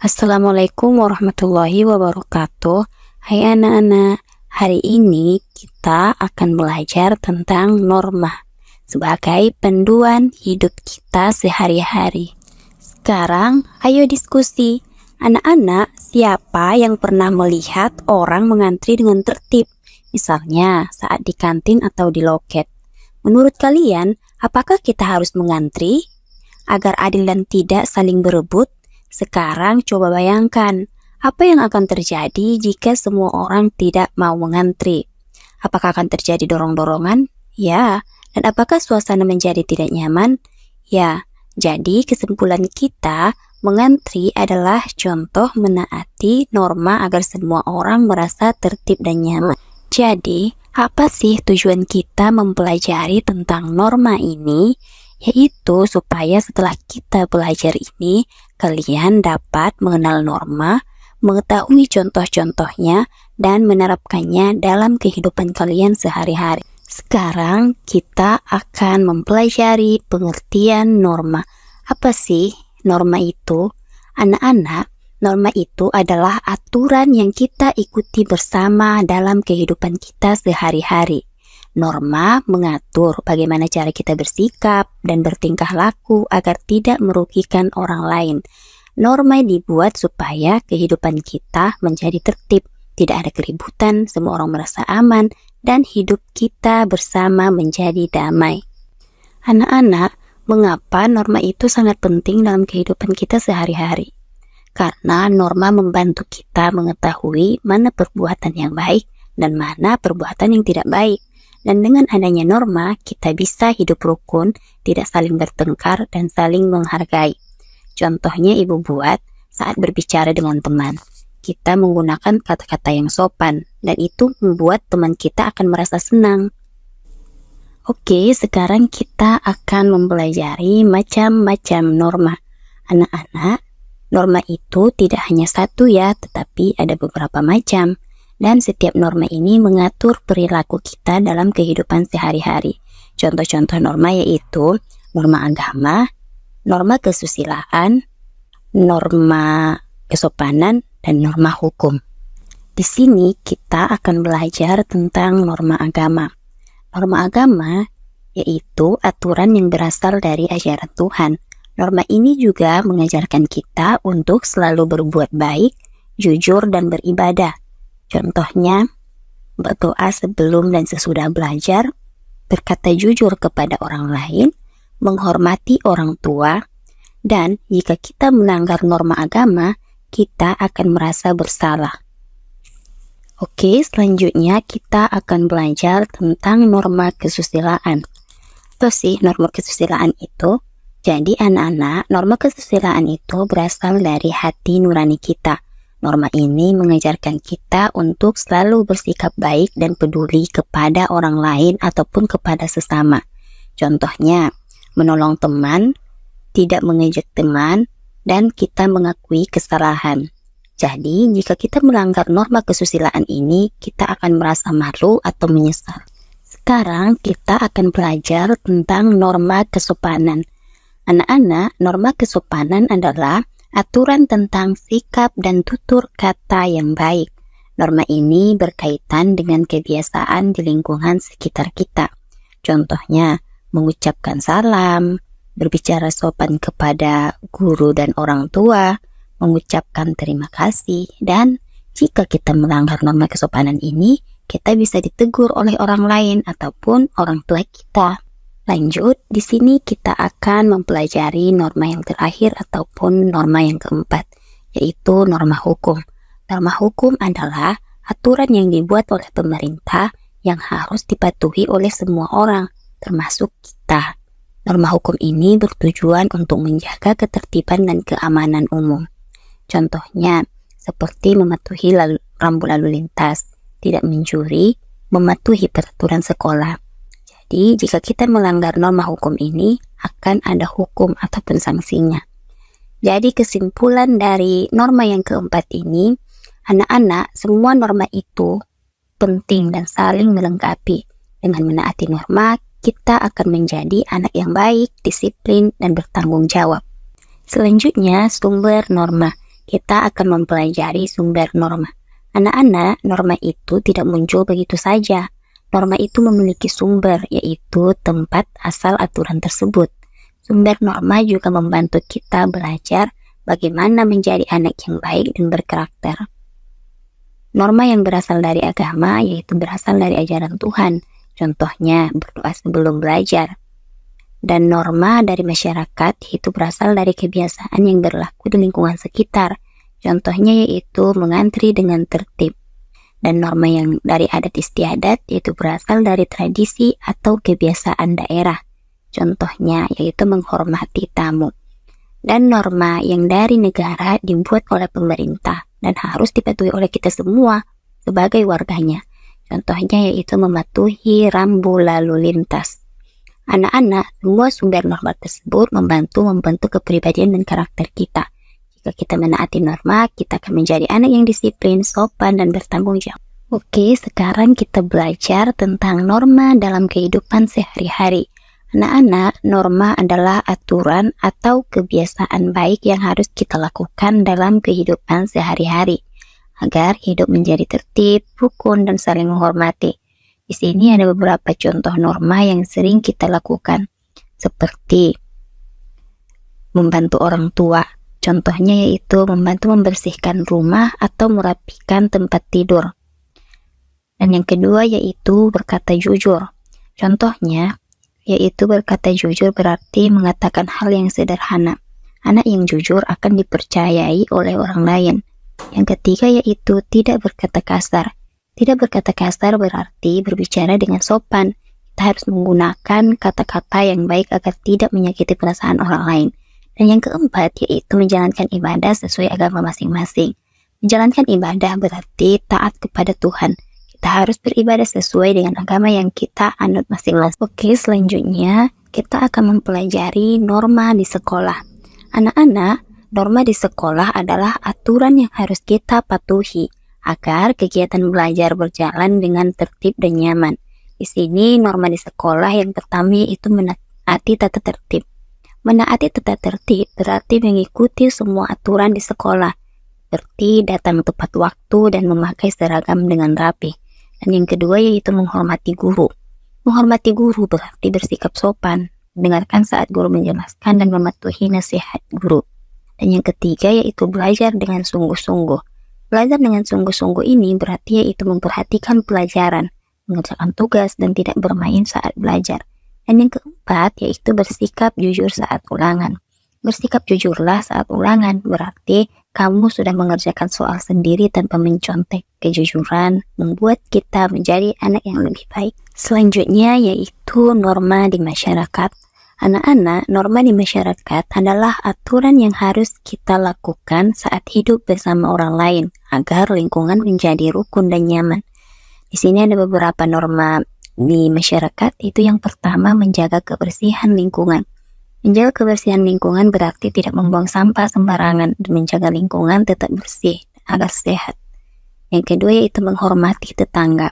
Assalamualaikum warahmatullahi wabarakatuh. Hai anak-anak, hari ini kita akan belajar tentang norma sebagai panduan hidup kita sehari-hari. Sekarang, ayo diskusi. Anak-anak, siapa yang pernah melihat orang mengantri dengan tertib? Misalnya, saat di kantin atau di loket. Menurut kalian, apakah kita harus mengantri agar adil dan tidak saling berebut? Sekarang coba bayangkan, apa yang akan terjadi jika semua orang tidak mau mengantri? Apakah akan terjadi dorong-dorongan? Ya. Dan apakah suasana menjadi tidak nyaman? Ya. Jadi kesimpulan kita, mengantri adalah contoh menaati norma agar semua orang merasa tertib dan nyaman. Jadi, apa sih tujuan kita mempelajari tentang norma ini? Yaitu supaya setelah kita belajar ini, kalian dapat mengenal norma, mengetahui contoh-contohnya, dan menerapkannya dalam kehidupan kalian sehari-hari. Sekarang kita akan mempelajari pengertian norma. Apa sih norma itu? Anak-anak, norma itu adalah aturan yang kita ikuti bersama dalam kehidupan kita sehari-hari. Norma mengatur bagaimana cara kita bersikap dan bertingkah laku agar tidak merugikan orang lain. Norma dibuat supaya kehidupan kita menjadi tertib, tidak ada keributan, semua orang merasa aman, dan hidup kita bersama menjadi damai. Anak-anak, mengapa norma itu sangat penting dalam kehidupan kita sehari-hari? Karena norma membantu kita mengetahui mana perbuatan yang baik dan mana perbuatan yang tidak baik. Dan dengan adanya norma, kita bisa hidup rukun, tidak saling bertengkar, dan saling menghargai. Contohnya ibu buat saat berbicara dengan teman. Kita menggunakan kata-kata yang sopan, dan itu membuat teman kita akan merasa senang. Oke, sekarang kita akan mempelajari macam-macam norma. Anak-anak, norma itu tidak hanya satu ya, tetapi ada beberapa macam. Dan setiap norma ini mengatur perilaku kita dalam kehidupan sehari-hari. Contoh-contoh norma yaitu norma agama, norma kesusilaan, norma kesopanan, dan norma hukum. Di sini kita akan belajar tentang norma agama. Norma agama yaitu aturan yang berasal dari ajaran Tuhan. Norma ini juga mengajarkan kita untuk selalu berbuat baik, jujur, dan beribadah. Contohnya, berdoa sebelum dan sesudah belajar, berkata jujur kepada orang lain, menghormati orang tua, dan jika kita melanggar norma agama, kita akan merasa bersalah. Oke, selanjutnya kita akan belajar tentang norma kesusilaan. Apa sih norma kesusilaan itu? Jadi anak-anak, norma kesusilaan itu berasal dari hati nurani kita. Norma ini mengajarkan kita untuk selalu bersikap baik dan peduli kepada orang lain ataupun kepada sesama. Contohnya, menolong teman, tidak mengejek teman, dan kita mengakui kesalahan. Jadi, jika kita melanggar norma kesusilaan ini, kita akan merasa malu atau menyesal. Sekarang kita akan belajar tentang norma kesopanan. Anak-anak, norma kesopanan adalah aturan tentang sikap dan tutur kata yang baik. Norma ini berkaitan dengan kebiasaan di lingkungan sekitar kita. Contohnya, mengucapkan salam, berbicara sopan kepada guru dan orang tua, mengucapkan terima kasih, dan jika kita melanggar norma kesopanan ini, kita bisa ditegur oleh orang lain ataupun orang tua kita. Lanjut, di sini kita akan mempelajari norma yang terakhir ataupun norma yang keempat, yaitu norma hukum. Norma hukum adalah aturan yang dibuat oleh pemerintah yang harus dipatuhi oleh semua orang, termasuk kita. Norma hukum ini bertujuan untuk menjaga ketertiban dan keamanan umum. Contohnya, seperti mematuhi rambu lalu lintas, tidak mencuri, mematuhi peraturan sekolah. Jadi, jika kita melanggar norma hukum ini, akan ada hukum ataupun sanksinya. Jadi, kesimpulan dari norma yang keempat ini, anak-anak, semua norma itu penting dan saling melengkapi. Dengan menaati norma, kita akan menjadi anak yang baik, disiplin, dan bertanggung jawab. Selanjutnya, sumber norma. kita akan mempelajari sumber norma. Anak-anak, norma itu tidak muncul begitu saja. Norma itu memiliki sumber, yaitu tempat asal aturan tersebut. Sumber norma juga membantu kita belajar bagaimana menjadi anak yang baik dan berkarakter. Norma yang berasal dari agama yaitu berasal dari ajaran Tuhan. Contohnya, berdoa sebelum belajar. Dan norma dari masyarakat itu berasal dari kebiasaan yang berlaku di lingkungan sekitar. Contohnya yaitu mengantri dengan tertib. Dan norma yang dari adat istiadat yaitu berasal dari tradisi atau kebiasaan daerah. Contohnya yaitu menghormati tamu. Dan norma yang dari negara dibuat oleh pemerintah dan harus dipatuhi oleh kita semua sebagai warganya. Contohnya yaitu mematuhi rambu lalu lintas. Anak-anak, semua sumber norma tersebut membentuk kepribadian dan karakter kita. Jika kita menaati norma, kita akan menjadi anak yang disiplin, sopan, dan bertanggung jawab. Oke, sekarang kita belajar tentang norma dalam kehidupan sehari-hari. Anak-anak, norma adalah aturan atau kebiasaan baik yang harus kita lakukan dalam kehidupan sehari-hari agar hidup menjadi tertib, rukun, dan saling menghormati. Di sini ada beberapa contoh norma yang sering kita lakukan, seperti membantu orang tua. Contohnya yaitu membantu membersihkan rumah atau merapikan tempat tidur. Dan yang kedua yaitu berkata jujur. Contohnya yaitu berkata jujur berarti mengatakan hal yang sederhana. Anak yang jujur akan dipercayai oleh orang lain. Yang ketiga yaitu tidak berkata kasar. Tidak berkata kasar berarti berbicara dengan sopan. Kita harus menggunakan kata-kata yang baik agar tidak menyakiti perasaan orang lain. Dan yang keempat yaitu menjalankan ibadah sesuai agama masing-masing. Menjalankan ibadah berarti taat kepada Tuhan. Kita harus beribadah sesuai dengan agama yang kita anut masing-masing. Oke, selanjutnya kita akan mempelajari norma di sekolah. Anak-anak, norma di sekolah adalah aturan yang harus kita patuhi agar kegiatan belajar berjalan dengan tertib dan nyaman. Di sini norma di sekolah yang pertama yaitu menaati tata tertib. Menaati tata tertib berarti mengikuti semua aturan di sekolah, seperti datang tepat waktu dan memakai seragam dengan rapi. Dan yang kedua yaitu menghormati guru. Menghormati guru berarti bersikap sopan, mendengarkan saat guru menjelaskan dan mematuhi nasihat guru. Dan yang ketiga yaitu belajar dengan sungguh-sungguh. Belajar dengan sungguh-sungguh ini berarti yaitu memperhatikan pelajaran, mengerjakan tugas dan tidak bermain saat belajar. Dan yang keempat yaitu bersikap jujur saat ulangan. Bersikap jujurlah saat ulangan berarti kamu sudah mengerjakan soal sendiri tanpa mencontek. Kejujuran membuat kita menjadi anak yang lebih baik. Selanjutnya yaitu norma di masyarakat. Anak-anak, norma di masyarakat adalah aturan yang harus kita lakukan saat hidup bersama orang lain agar lingkungan menjadi rukun dan nyaman. Di sini ada beberapa norma di masyarakat. Itu yang pertama menjaga kebersihan lingkungan. Menjaga kebersihan lingkungan berarti tidak membuang sampah sembarangan dan menjaga lingkungan tetap bersih agar sehat. Yang kedua yaitu menghormati tetangga.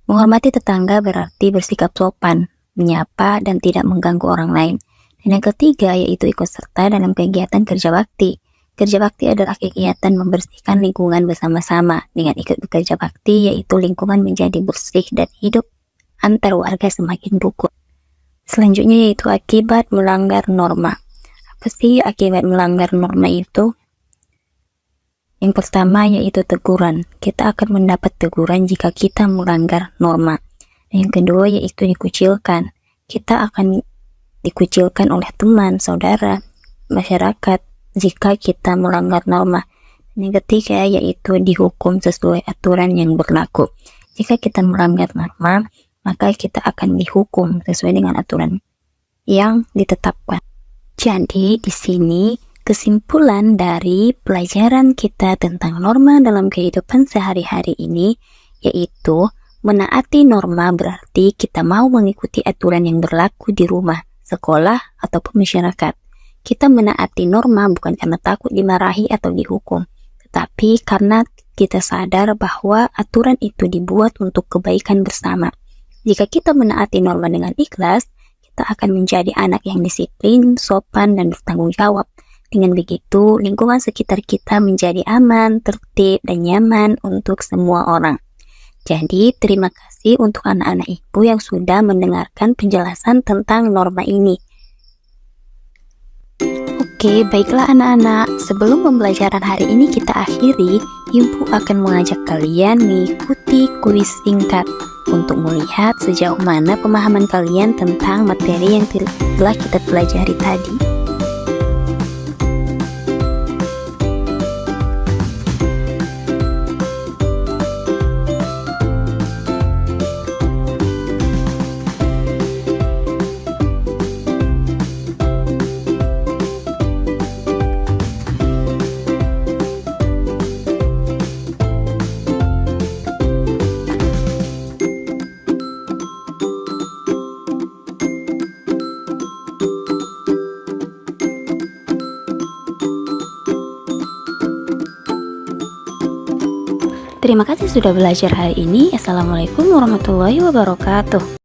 Menghormati tetangga berarti bersikap sopan, menyapa dan tidak mengganggu orang lain. Dan yang ketiga yaitu ikut serta dalam kegiatan kerja bakti. Kerja bakti adalah kegiatan membersihkan lingkungan bersama-sama. Dengan ikut bekerja bakti yaitu lingkungan menjadi bersih dan hidup antar warga semakin rukun. Selanjutnya yaitu akibat melanggar norma. Apa sih akibat melanggar norma itu? Yang pertama yaitu teguran. Kita akan mendapat teguran jika kita melanggar norma. Yang kedua yaitu dikucilkan. Kita akan dikucilkan oleh teman, saudara, masyarakat jika kita melanggar norma. Yang ketiga yaitu dihukum sesuai aturan yang berlaku. Jika kita melanggar norma, maka kita akan dihukum sesuai dengan aturan yang ditetapkan. Jadi, di sini kesimpulan dari pelajaran kita tentang norma dalam kehidupan sehari-hari ini yaitu menaati norma berarti kita mau mengikuti aturan yang berlaku di rumah, sekolah, ataupun masyarakat. Kita menaati norma bukan karena takut dimarahi atau dihukum, tetapi karena kita sadar bahwa aturan itu dibuat untuk kebaikan bersama. Jika kita menaati norma dengan ikhlas, kita akan menjadi anak yang disiplin, sopan, dan bertanggung jawab. Dengan begitu, lingkungan sekitar kita menjadi aman, tertib, dan nyaman untuk semua orang. Jadi, terima kasih untuk anak-anak Ibu yang sudah mendengarkan penjelasan tentang norma ini. Oke, baiklah anak-anak. Sebelum pembelajaran hari ini kita akhiri, Ibu akan mengajak kalian mengikuti kuis singkat untuk melihat sejauh mana pemahaman kalian tentang materi yang telah kita pelajari tadi. Terima kasih sudah belajar hari ini. Assalamualaikum warahmatullahi wabarakatuh.